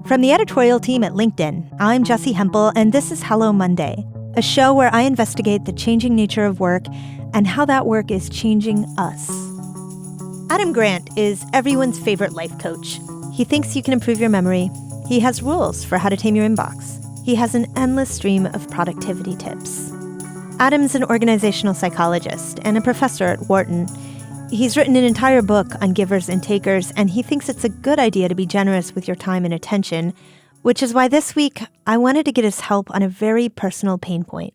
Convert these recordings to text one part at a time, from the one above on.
From the editorial team at LinkedIn, I'm Jessi Hempel, and this is Hello Monday, a show where I investigate the changing nature of work and how that work is changing us. Adam Grant is everyone's favorite life coach. He thinks you can improve your memory. He has rules for how to tame your inbox. He has an endless stream of productivity tips. Adam's an organizational psychologist and a professor at Wharton. He's written an entire book on givers and takers, and he thinks it's a good idea to be generous with your time and attention, which is why this week I wanted to get his help on a very personal pain point: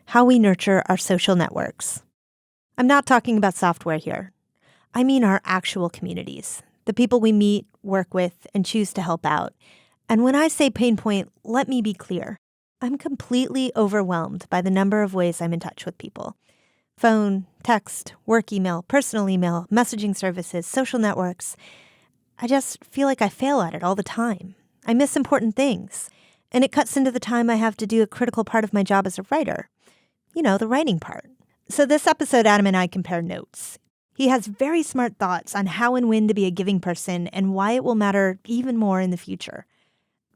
how we nurture our social networks. I'm not talking about software here. I mean our actual communities, the people we meet, work with, and choose to help out. And when I say pain point, let me be clear. I'm completely overwhelmed by the number of ways I'm in touch with people. Phone, text, work email, personal email, messaging services, social networks. I just feel like I fail at it all the time. I miss important things. And it cuts into the time I have to do a critical part of my job as a writer. You know, the writing part. So this episode, Adam and I compare notes. He has very smart thoughts on how and when to be a giving person and why it will matter even more in the future.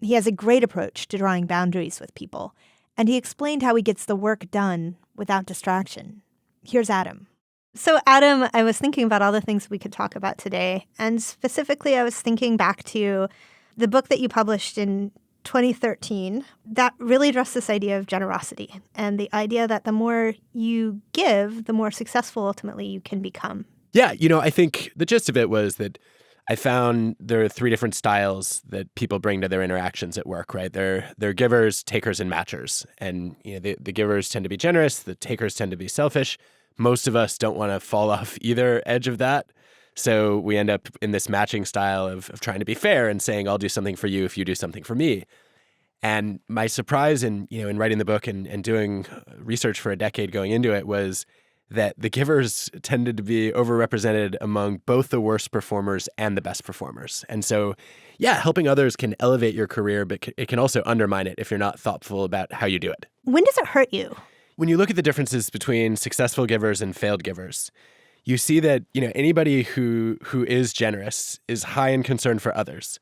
He has a great approach to drawing boundaries with people, and he explained how he gets the work done without distraction. Here's Adam. So Adam, I was thinking about all the things we could talk about today, and specifically I was thinking back to the book that you published in 2013 that really addressed this idea of generosity and the idea that the more you give, the more successful ultimately you can become. Yeah, I think the gist of it was that I found there are three different styles that people bring to their interactions at work, right? They're givers, takers, and matchers. And the givers tend to be generous, the takers tend to be selfish. Most of us don't want to fall off either edge of that. So we end up in this matching style of trying to be fair and saying, I'll do something for you if you do something for me. And my surprise in writing the book and doing research for a decade going into it was that the givers tended to be overrepresented among both the worst performers and the best performers. And so, yeah, helping others can elevate your career, but it can also undermine it if you're not thoughtful about how you do it. When does it hurt you? When you look at the differences between successful givers and failed givers, you see that, anybody who is generous is high in concern for others.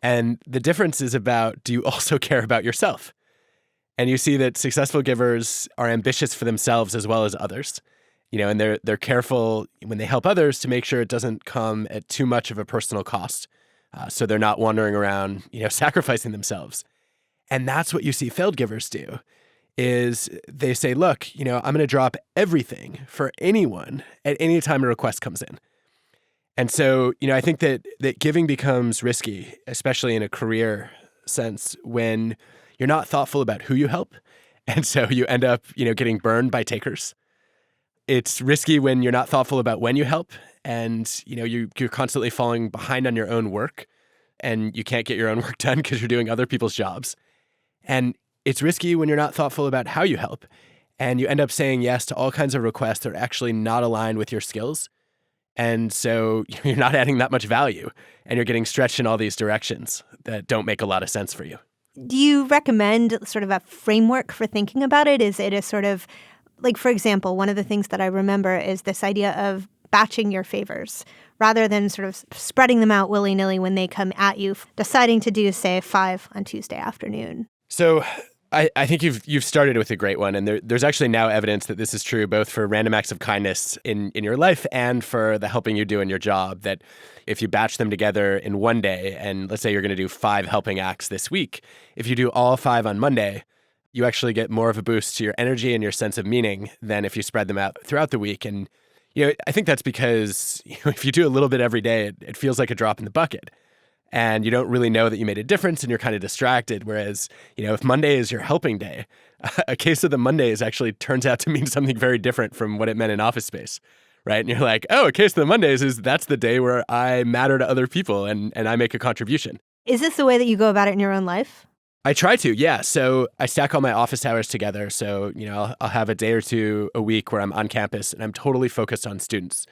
And the difference is about, do you also care about yourself? And you see that successful givers are ambitious for themselves as well as others, and they're careful when they help others to make sure it doesn't come at too much of a personal cost. So they're not wandering around, sacrificing themselves. And that's what you see failed givers do, is they say, look, I'm going to drop everything for anyone at any time a request comes in. And so, I think that giving becomes risky, especially in a career sense, when you're not thoughtful about who you help. And so you end up, getting burned by takers. It's risky when you're not thoughtful about when you help and, you're constantly falling behind on your own work and you can't get your own work done because you're doing other people's jobs. And it's risky when you're not thoughtful about how you help and you end up saying yes to all kinds of requests that are actually not aligned with your skills. And so you're not adding that much value and you're getting stretched in all these directions that don't make a lot of sense for you. Do you recommend sort of a framework for thinking about it? Is it a sort of, like, for example, one of the things that I remember is this idea of batching your favors rather than sort of spreading them out willy-nilly when they come at you, deciding to do, say, 5 on Tuesday afternoon. So I think you've started with a great one, and there's actually now evidence that this is true both for random acts of kindness in your life and for the helping you do in your job, that if you batch them together in one day, and let's say you're going to do 5 helping acts this week, if you do all 5 on Monday, you actually get more of a boost to your energy and your sense of meaning than if you spread them out throughout the week. And I think that's because if you do a little bit every day, it feels like a drop in the bucket. And you don't really know that you made a difference and you're kind of distracted. Whereas, if Monday is your helping day, a case of the Mondays actually turns out to mean something very different from what it meant in Office Space, right? And you're like, oh, a case of the Mondays is that's the day where I matter to other people and I make a contribution. Is this the way that you go about it in your own life? I try to, yeah. So I stack all my office hours together. So, I'll have a day or two a week where I'm on campus and I'm totally focused on students.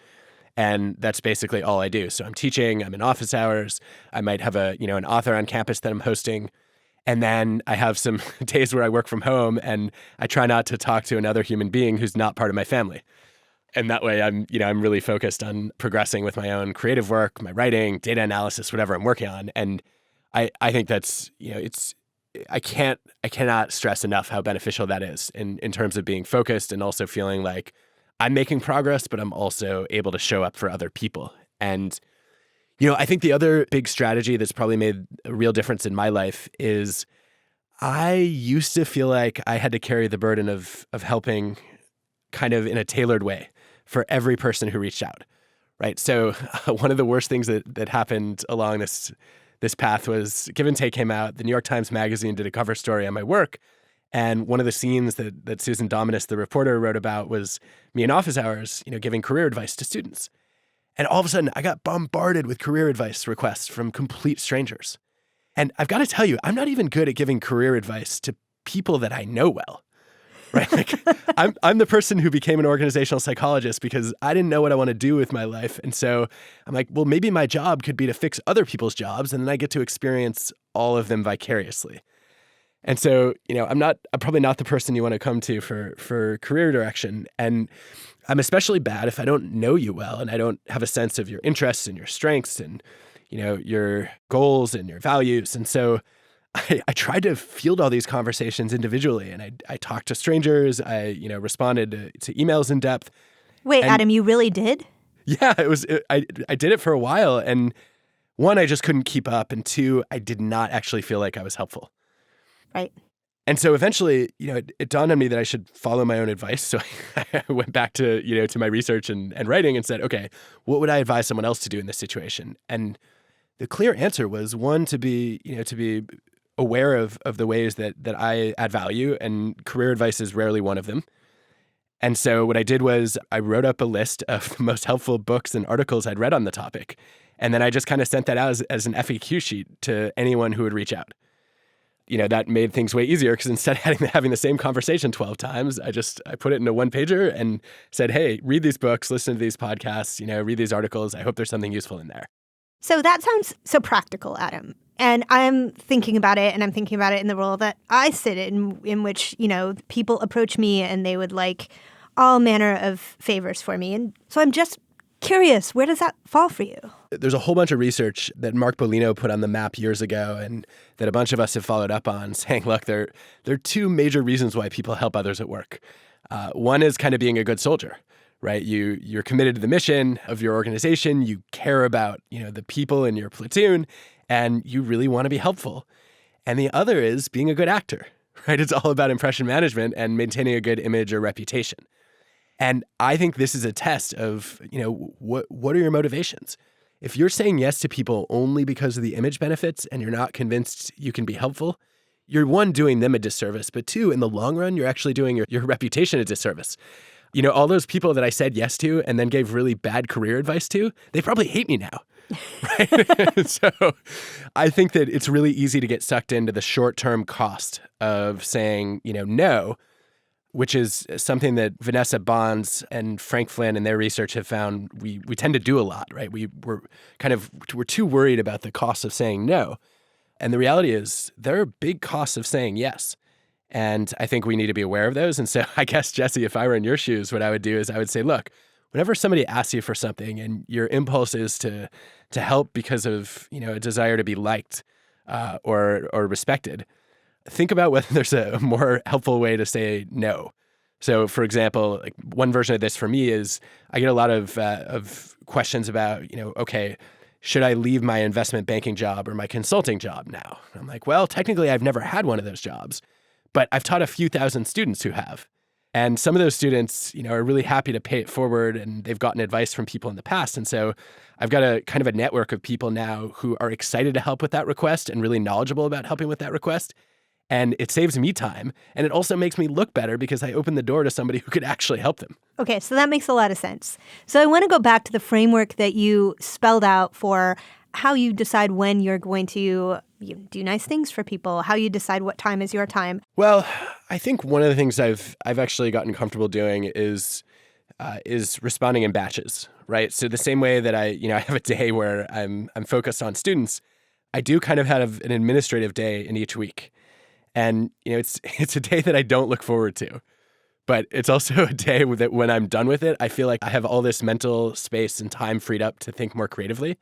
And that's basically all I do. So I'm teaching, I'm in office hours. I might have an author on campus that I'm hosting. And then I have some days where I work from home and I try not to talk to another human being who's not part of my family. And that way I'm really focused on progressing with my own creative work, my writing, data analysis, whatever I'm working on. And I think that's, I cannot stress enough how beneficial that is in terms of being focused and also feeling like I'm making progress, but I'm also able to show up for other people. And, I think the other big strategy that's probably made a real difference in my life is I used to feel like I had to carry the burden of helping kind of in a tailored way for every person who reached out, right? So one of the worst things that happened along this path was Give and Take came out. The New York Times Magazine did a cover story on my work. And one of the scenes that Susan Dominus, the reporter, wrote about was me in office hours, giving career advice to students. And all of a sudden, I got bombarded with career advice requests from complete strangers. And I've got to tell you, I'm not even good at giving career advice to people that I know well, right? Like, I'm the person who became an organizational psychologist because I didn't know what I want to do with my life. And so I'm like, well, maybe my job could be to fix other people's jobs, and then I get to experience all of them vicariously. And so, I'm probably not the person you want to come to for career direction. And I'm especially bad if I don't know you well and I don't have a sense of your interests and your strengths and, your goals and your values. And so I tried to field all these conversations individually, and I talked to strangers. I, responded to emails in depth. Wait, and Adam, you really did? Yeah, I did it for a while. And one, I just couldn't keep up. And two, I did not actually feel like I was helpful. Right. And so eventually, it dawned on me that I should follow my own advice. So I went back to, to my research and writing and said, okay, what would I advise someone else to do in this situation? And the clear answer was, one, to be aware of the ways that I add value, and career advice is rarely one of them. And so what I did was I wrote up a list of the most helpful books and articles I'd read on the topic. And then I just kind of sent that out as an FAQ sheet to anyone who would reach out. That made things way easier because instead of having the same conversation 12 times, I put it in a one-pager and said, hey, read these books, listen to these podcasts, read these articles. I hope there's something useful in there. So that sounds so practical, Adam. And I'm thinking about it, and I'm thinking about it in the role that I sit in which, people approach me and they would like all manner of favors for me. And so I'm just curious, where does that fall for you? There's a whole bunch of research that Mark Bolino put on the map years ago and that a bunch of us have followed up on, saying, look, there are two major reasons why people help others at work. One is kind of being a good soldier, right? You're committed to the mission of your organization. You care about, the people in your platoon, and you really want to be helpful. And the other is being a good actor, right? It's all about impression management and maintaining a good image or reputation. And I think this is a test of, what are your motivations? If you're saying yes to people only because of the image benefits and you're not convinced you can be helpful, you're, one, doing them a disservice, but two, in the long run, you're actually doing your reputation a disservice. All those people that I said yes to and then gave really bad career advice to, they probably hate me now, right? So I think that it's really easy to get sucked into the short-term cost of saying, no, which is something that Vanessa Bonds and Frank Flynn and their research have found we tend to do a lot, right? We're too worried about the cost of saying no. And the reality is there are big costs of saying yes. And I think we need to be aware of those. And so I guess, Jesse, if I were in your shoes, what I would do is I would say, look, whenever somebody asks you for something and your impulse is to help because of, a desire to be liked or respected, think about whether there's a more helpful way to say no. So, for example, like one version of this for me is I get a lot of questions about, okay, should I leave my investment banking job or my consulting job now? I'm like, well, technically, I've never had one of those jobs, but I've taught a few thousand students who have. And some of those students, are really happy to pay it forward, and they've gotten advice from people in the past. And so I've got a kind of a network of people now who are excited to help with that request and really knowledgeable about helping with that request. And it saves me time. And it also makes me look better because I opened the door to somebody who could actually help them. Okay, so that makes a lot of sense. So I want to go back to the framework that you spelled out for how you decide when you're going to do nice things for people, how you decide what time is your time. Well, I think one of the things I've actually gotten comfortable doing is responding in batches, right? So the same way that I have a day where I'm focused on students, I do kind of have an administrative day in each week. And, it's a day that I don't look forward to, but it's also a day that when I'm done with it, I feel like I have all this mental space and time freed up to think more creatively.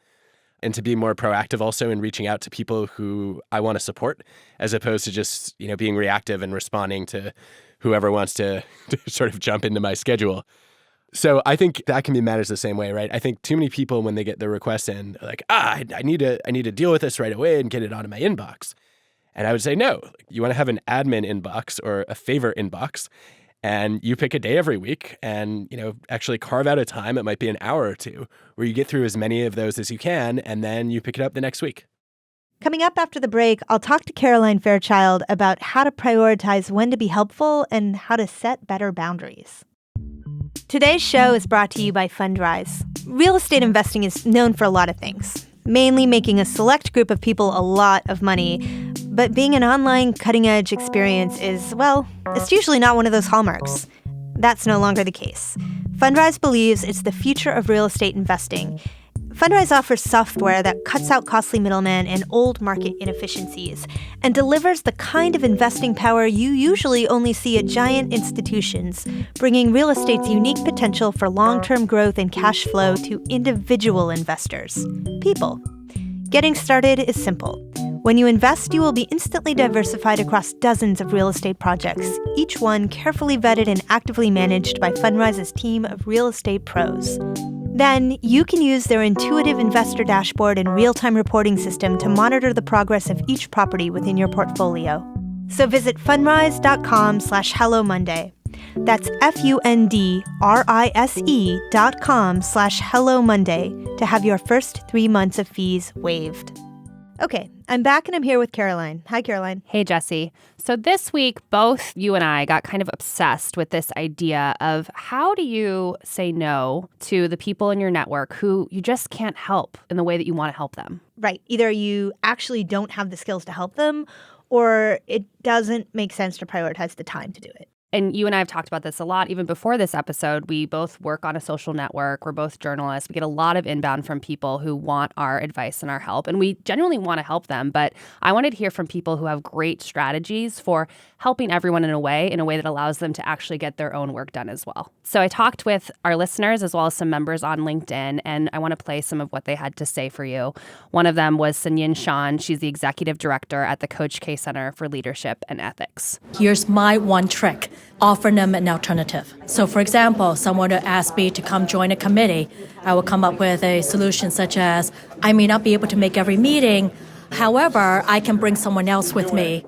and to be more proactive also in reaching out to people who I want to support, as opposed to just, being reactive and responding to whoever wants to sort of jump into my schedule. So I think that can be managed the same way, right? I think too many people, when they get their requests in, are like, I need to deal with this right away and get it onto my inbox. And I would say, no, you want to have an admin inbox or a favor inbox, and you pick a day every week and, actually carve out a time, it might be an hour or two, where you get through as many of those as you can, and then you pick it up the next week. Coming up after the break, I'll talk to Caroline Fairchild about how to prioritize when to be helpful and how to set better boundaries. Today's show is brought to you by Fundrise. Real estate investing is known for a lot of things, mainly making a select group of people a lot of money. But being an online cutting-edge experience is, well, it's usually not one of those hallmarks. That's no longer the case. Fundrise believes it's the future of real estate investing. Fundrise offers software that cuts out costly middlemen and old market inefficiencies and delivers the kind of investing power you usually only see at giant institutions, bringing real estate's unique potential for long-term growth and cash flow to individual investors, people. Getting started is simple. When you invest, you will be instantly diversified across dozens of real estate projects, each one carefully vetted and actively managed by Fundrise's team of real estate pros. Then, you can use their intuitive investor dashboard and real-time reporting system to monitor the progress of each property within your portfolio. So visit fundrise.com/Hello Monday. That's fundrise.com/Hello Monday to have your first 3 months of fees waived. Okay, I'm back and I'm here with Caroline. Hi, Caroline. Hey, Jesse. So this week, both you and I got kind of obsessed with this idea of how do you say no to the people in your network who you just can't help in the way that you want to help them? Right. Either you actually don't have the skills to help them, or it doesn't make sense to prioritize the time to do it. And you and I have talked about this a lot. Even before this episode, we both work on a social network. We're both journalists. We get a lot of inbound from people who want our advice and our help. And we genuinely want to help them. But I wanted to hear from people who have great strategies for helping everyone in a way that allows them to actually get their own work done as well. So I talked with our listeners as well as some members on LinkedIn, and I want to play some of what they had to say for you. One of them was Sunyin Shan. She's the executive director at the Coach K Center for Leadership and Ethics. Here's my one trick. Offer them an alternative. So for example, someone would ask me to come join a committee. I will come up with a solution such as, I may not be able to make every meeting. However, I can bring someone else with me.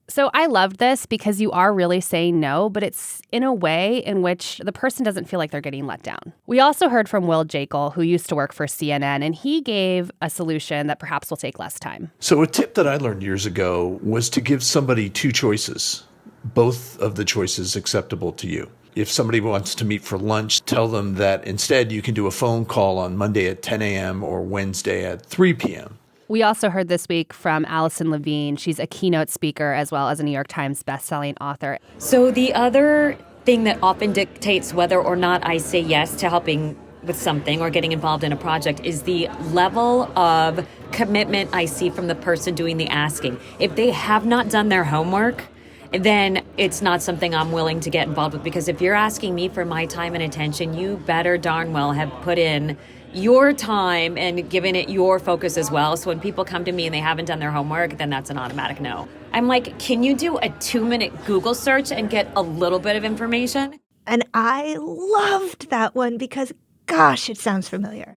So I loved this because you are really saying no, but it's in a way in which the person doesn't feel like they're getting let down. We also heard from Will Jekyll, who used to work for CNN, and he gave a solution that perhaps will take less time. So a tip that I learned years ago was to give somebody two choices. Both of the choices acceptable to you. If somebody wants to meet for lunch, tell them that instead you can do a phone call on Monday at 10 a.m. or Wednesday at 3 p.m. We also heard this week from Allison Levine. She's a keynote speaker as well as a New York Times bestselling author. So the other thing that often dictates whether or not I say yes to helping with something or getting involved in a project is the level of commitment I see from the person doing the asking. If they have not done their homework, then it's not something I'm willing to get involved with, because if you're asking me for my time and attention, you better darn well have put in your time and given it your focus as well. So when people come to me and they haven't done their homework, then that's an automatic no. I'm like, can you do a 2-minute Google search and get a little bit of information? And I loved that one because, gosh, it sounds familiar.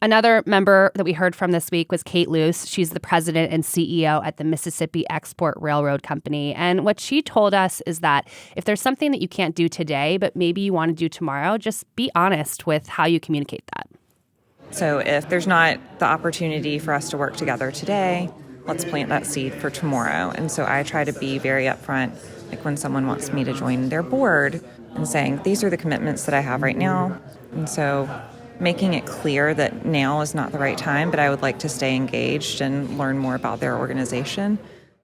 Another member that we heard from this week was Kate Luce. She's the president and CEO at the Mississippi Export Railroad Company. And what she told us is that if there's something that you can't do today, but maybe you want to do tomorrow, just be honest with how you communicate that. So if there's not the opportunity for us to work together today, let's plant that seed for tomorrow. And so I try to be very upfront, like when someone wants me to join their board and saying, these are the commitments that I have right now. And so making it clear that now is not the right time, but I would like to stay engaged and learn more about their organization.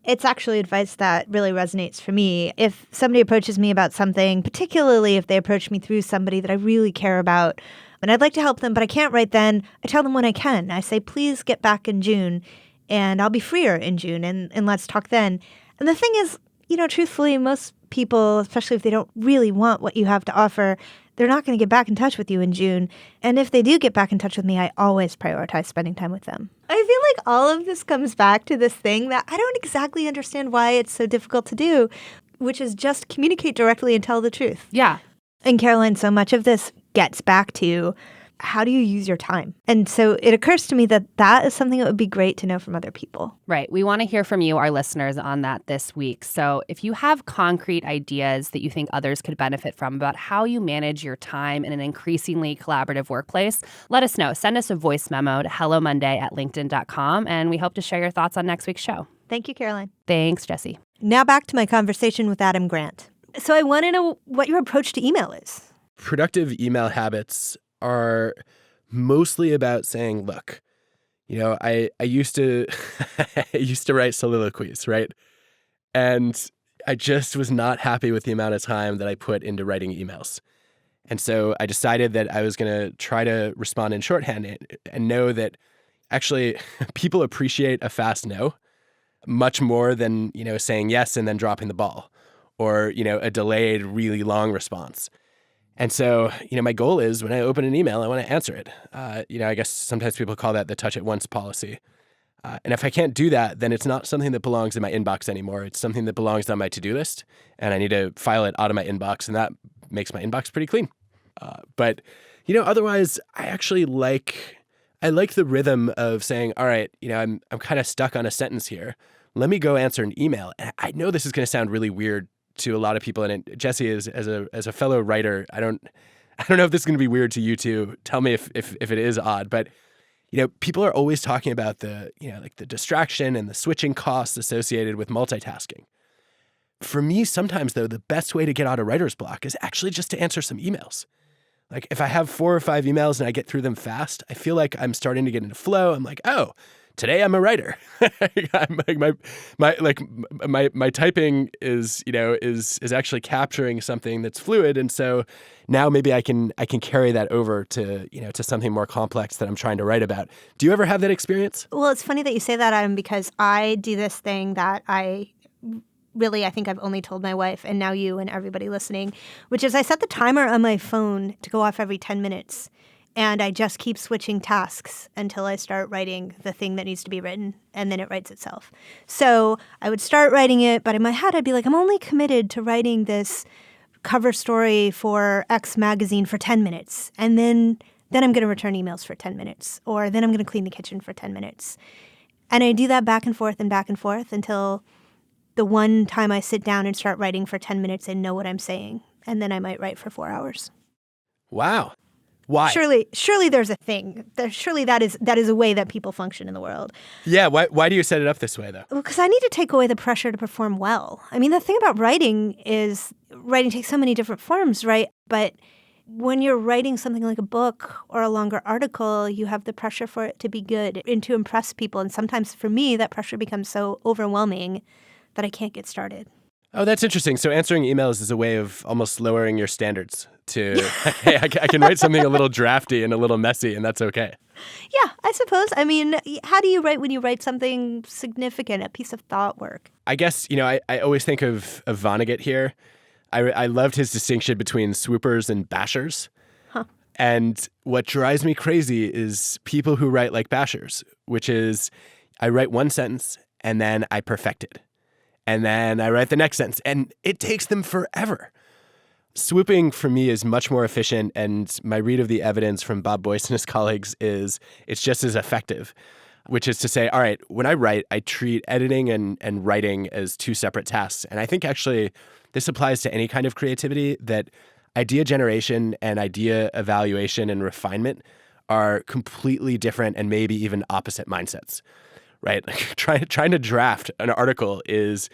It's actually advice that really resonates for me. If somebody approaches me about something, particularly if they approach me through somebody that I really care about, and I'd like to help them, but I can't right then, I tell them when I can. I say, please get back in June, and I'll be freer in June, and let's talk then. And the thing is, truthfully, most people, especially if they don't really want what you have to offer, they're not going to get back in touch with you in June. And if they do get back in touch with me, I always prioritize spending time with them. I feel like all of this comes back to this thing that I don't exactly understand why it's so difficult to do, which is just communicate directly and tell the truth. Yeah. And Caroline, so much of this gets back to how do you use your time? And so it occurs to me that that is something that would be great to know from other people. Right. We want to hear from you, our listeners, on that this week. So if you have concrete ideas that you think others could benefit from about how you manage your time in an increasingly collaborative workplace, let us know. Send us a voice memo to hellomonday@linkedin.com, and we hope to share your thoughts on next week's show. Thank you, Caroline. Thanks, Jessie. Now back to my conversation with Adam Grant. So I want to know what your approach to email is. Productive email habits are mostly about saying, look, I used to I used to write soliloquies, right? And I just was not happy with the amount of time that I put into writing emails. And so I decided that I was going to try to respond in shorthand and know that actually people appreciate a fast no much more than, saying yes and then dropping the ball, or, a delayed, really long response. And so, my goal is when I open an email, I want to answer it. I guess sometimes people call that the touch it once policy. And if I can't do that, then it's not something that belongs in my inbox anymore. It's something that belongs on my to-do list, and I need to file it out of my inbox, and that makes my inbox pretty clean. But otherwise, I actually like the rhythm of saying, all right, I'm kind of stuck on a sentence here. Let me go answer an email. And I know this is going to sound really weird to a lot of people, and Jessie is as a fellow writer. I don't know if this is going to be weird to you too. Tell me if it is odd, but people are always talking about the the distraction and the switching costs associated with multitasking. For me, sometimes though, the best way to get out of writer's block is actually just to answer some emails. Like if I have 4 or 5 emails and I get through them fast, I feel like I'm starting to get into flow. I'm like, oh, today I'm a writer. my typing is actually capturing something that's fluid, and so now maybe I can carry that over to to something more complex that I'm trying to write about. Do you ever have that experience? Well, it's funny that you say that, Adam, because I do this thing that I think I've only told my wife and now you and everybody listening, which is I set the timer on my phone to go off every 10 minutes. And I just keep switching tasks until I start writing the thing that needs to be written, and then it writes itself. So I would start writing it, but in my head I'd be like, I'm only committed to writing this cover story for X magazine for 10 minutes. And then I'm going to return emails for 10 minutes, or then I'm going to clean the kitchen for 10 minutes. And I do that back and forth until the one time I sit down and start writing for 10 minutes and know what I'm saying. And then I might write for 4 hours. Wow. Why? Surely there's a thing. Surely that is a way that people function in the world. Yeah. Why do you set it up this way, though? Well, because I need to take away the pressure to perform well. I mean, the thing about writing is writing takes so many different forms, right? But when you're writing something like a book or a longer article, you have the pressure for it to be good and to impress people. And sometimes for me, that pressure becomes so overwhelming that I can't get started. Oh, that's interesting. So answering emails is a way of almost lowering your standards to, hey, I can write something a little drafty and a little messy, and that's okay. Yeah, I suppose. I mean, how do you write when you write something significant, a piece of thought work? I guess, I always think of Vonnegut here. I loved his distinction between swoopers and bashers. Huh. And what drives me crazy is people who write like bashers, which is I write one sentence and then I perfect it. And then I write the next sentence, and it takes them forever. Swooping for me is much more efficient, and my read of the evidence from Bob Boyce and his colleagues is it's just as effective, which is to say, all right, when I write, I treat editing and writing as 2 separate tasks. And I think actually this applies to any kind of creativity, that idea generation and idea evaluation and refinement are completely different and maybe even opposite mindsets. Right? Like trying to draft an article is,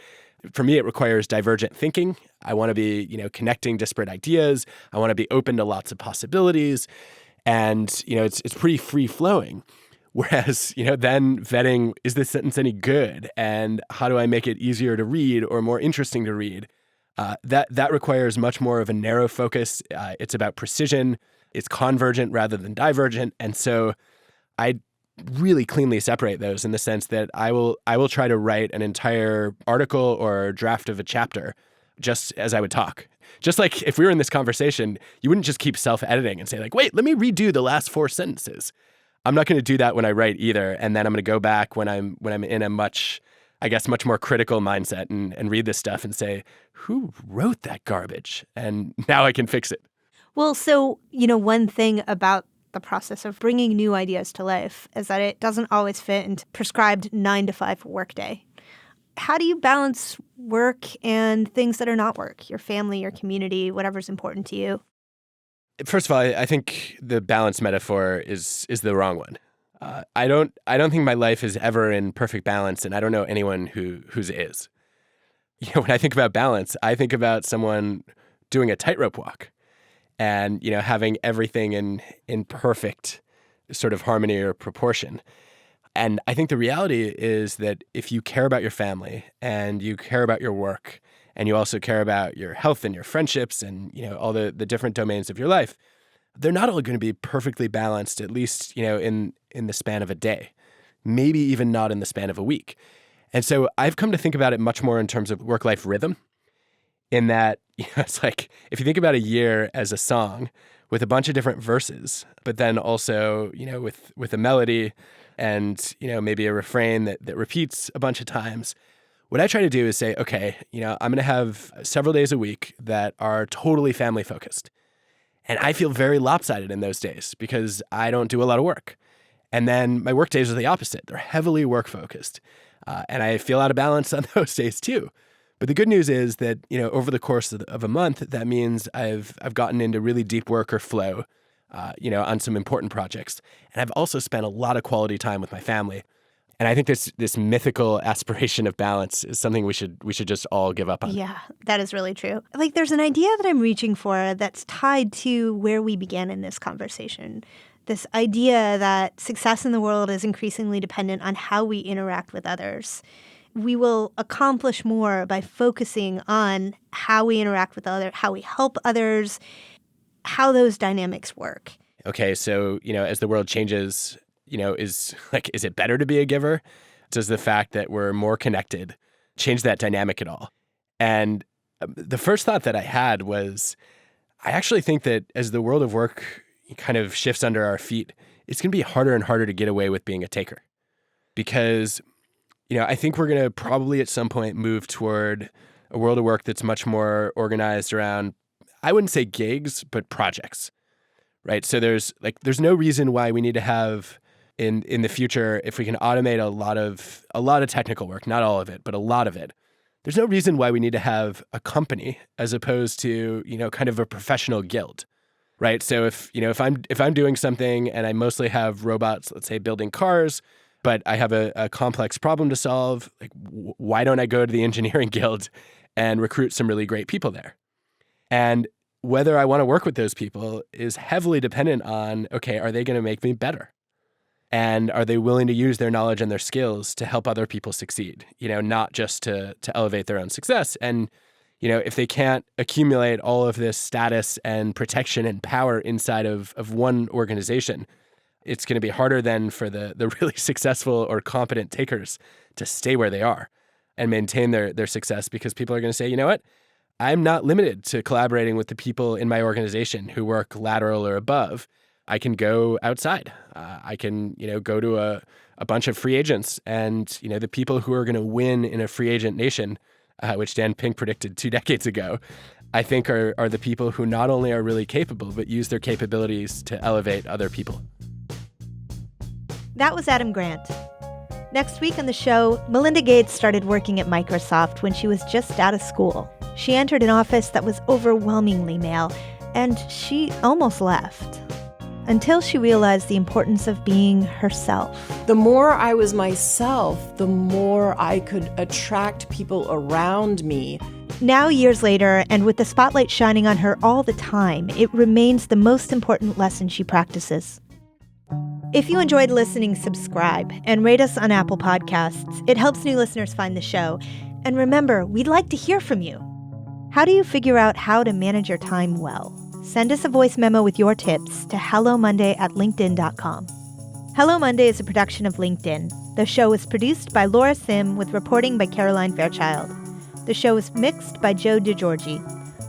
for me, it requires divergent thinking. I want to be, connecting disparate ideas. I want to be open to lots of possibilities. And, it's pretty free flowing. Whereas, then vetting, is this sentence any good? And how do I make it easier to read or more interesting to read? That requires much more of a narrow focus. It's about precision. It's convergent rather than divergent. And so I really cleanly separate those in the sense that I will try to write an entire article or draft of a chapter just as I would talk. Just like if we were in this conversation, you wouldn't just keep self-editing and say like, wait, let me redo the last 4 sentences. I'm not going to do that when I write either. And then I'm going to go back when I'm in a much more critical mindset and read this stuff and say, who wrote that garbage? And now I can fix it. Well, so, one thing about the process of bringing new ideas to life is that it doesn't always fit into prescribed 9-to-5 workday. How do you balance work and things that are not work, your family, your community, whatever's important to you? First of all, I think the balance metaphor is the wrong one. I don't think my life is ever in perfect balance, and I don't know anyone whose is. When I think about balance, I think about someone doing a tightrope walk, and having everything in perfect sort of harmony or proportion. And I think the reality is that if you care about your family and you care about your work and you also care about your health and your friendships and, all the different domains of your life, they're not all going to be perfectly balanced, at least, in the span of a day, maybe even not in the span of a week. And so I've come to think about it much more in terms of work-life rhythm, in that, it's like if you think about a year as a song with a bunch of different verses, but then also, with a melody and, maybe a refrain that repeats a bunch of times. What I try to do is say, okay, I'm going to have several days a week that are totally family focused. And I feel very lopsided in those days because I don't do a lot of work. And then my work days are the opposite. They're heavily work focused. And I feel out of balance on those days too. But the good news is that, over the course of a month, that means I've gotten into really deep work or flow, on some important projects. And I've also spent a lot of quality time with my family. And I think this mythical aspiration of balance is something we should just all give up on. Yeah, that is really true. Like, there's an idea that I'm reaching for that's tied to where we began in this conversation. This idea that success in the world is increasingly dependent on how we interact with others. We will accomplish more by focusing on how we interact with others, how we help others, how those dynamics work. Okay, so, as the world changes, is it better to be a giver? Does the fact that we're more connected change that dynamic at all? And the first thought that I had was, I actually think that as the world of work kind of shifts under our feet, it's going to be harder and harder to get away with being a taker. Because, I think we're going to probably at some point move toward a world of work that's much more organized around, I wouldn't say gigs, but projects, right? So there's no reason why we need to have in the future, if we can automate a lot of technical work, not all of it, but a lot of it. There's no reason why we need to have a company as opposed to, kind of a professional guild, right? So if I'm doing something and I mostly have robots, let's say building cars, but I have a complex problem to solve, like why don't I go to the engineering guild and recruit some really great people there? And whether I want to work with those people is heavily dependent on, okay, are they going to make me better? And are they willing to use their knowledge and their skills to help other people succeed, not just to elevate their own success? And, if they can't accumulate all of this status and protection and power inside of one organization, it's going to be harder then for the really successful or competent takers to stay where they are and maintain their success, because people are going to say, you know what? I'm not limited to collaborating with the people in my organization who work lateral or above. I can go outside. I can, go to a bunch of free agents, and, the people who are going to win in a free agent nation, which Dan Pink predicted 2 decades ago, I think are the people who not only are really capable, but use their capabilities to elevate other people. That was Adam Grant. Next week on the show, Melinda Gates started working at Microsoft when she was just out of school. She entered an office that was overwhelmingly male, and she almost left. Until she realized the importance of being herself. The more I was myself, the more I could attract people around me. Now, years later, and with the spotlight shining on her all the time, it remains the most important lesson she practices. If you enjoyed listening, subscribe and rate us on Apple Podcasts. It helps new listeners find the show. And remember, we'd like to hear from you. How do you figure out how to manage your time well? Send us a voice memo with your tips to hellomonday@linkedin.com. Hello Monday is a production of LinkedIn. The show is produced by Laura Sim with reporting by Caroline Fairchild. The show was mixed by Joe DiGiorgi.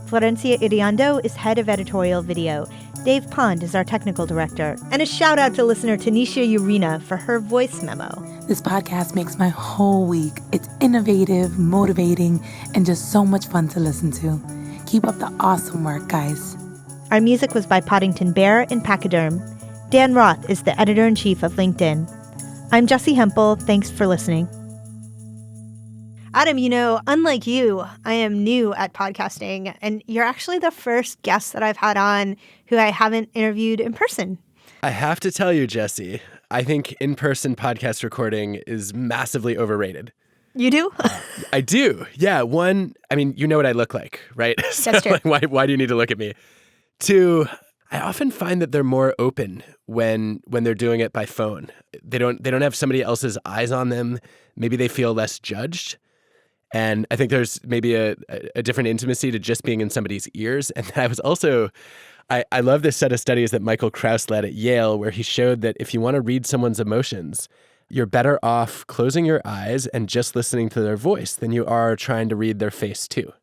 Florencia Iriando is head of editorial video. Dave Pond is our technical director. And a shout out to listener Tanisha Urena for her voice memo. This podcast makes my whole week. It's innovative, motivating, and just so much fun to listen to. Keep up the awesome work, guys. Our music was by Poddington Bear and Pachyderm. Dan Roth is the editor-in-chief of LinkedIn. I'm Jessi Hempel. Thanks for listening. Adam, unlike you, I am new at podcasting, and you're actually the first guest that I've had on who I haven't interviewed in person. I have to tell you, Jessi, I think in-person podcast recording is massively overrated. You do? I do. Yeah. One, you know what I look like, right? That's true. Why do you need to look at me? Two, I often find that they're more open when they're doing it by phone. They don't have somebody else's eyes on them. Maybe they feel less judged. And I think there's maybe a different intimacy to just being in somebody's ears. And I was also, I love this set of studies that Michael Krauss led at Yale, where he showed that if you want to read someone's emotions, you're better off closing your eyes and just listening to their voice than you are trying to read their face too.